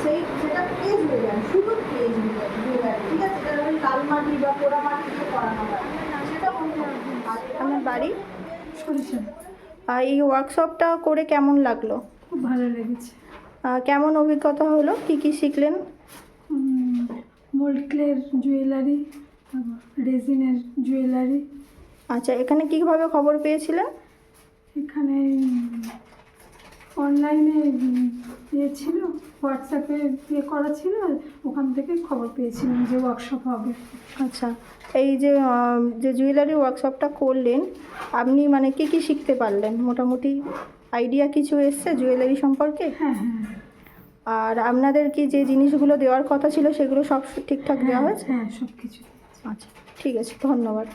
Jewellery, সেটা place হয়ে যায়, শুধু প্লেস হয়ে যায় জুয়েলারি, ঠিক আছে? এটা ওই লাল মাটি বা পোড়া মাটি দিয়ে করানো হয়, সেটা আমার বাড়ি। সরিষা। আর এই ওয়ার্কশপটা করে কেমন লাগলো? খুব ভালো লেগেছে। কেমন অভিজ্ঞতা হলো, কি কি শিখলেন? মোল্ড ক্লের জুয়েলারি, রেজিনের জুয়েলারি। আচ্ছা, এখানে কীভাবে খবর পেয়েছিলেন? এখানে অনলাইনে ইয়ে ছিল, হোয়াটসঅ্যাপে ইয়ে করা ছিল, ওখান থেকে খবর পেয়েছিলাম যে ওয়ার্কশপ হবে। আচ্ছা, এই যে যে জুয়েলারি ওয়ার্কশপটা করলেন, আপনি মানে কি কি শিখতে পারলেন? মোটামুটি আইডিয়া কিছু এসছে জুয়েলারি সম্পর্কে? হ্যাঁ হ্যাঁ আর আপনাদের কি যে জিনিসগুলো দেওয়ার কথা ছিল সেগুলো সব ঠিকঠাক দেওয়া হয়েছে? হ্যাঁ, সব কিছু। আচ্ছা, ঠিক আছে, ধন্যবাদ।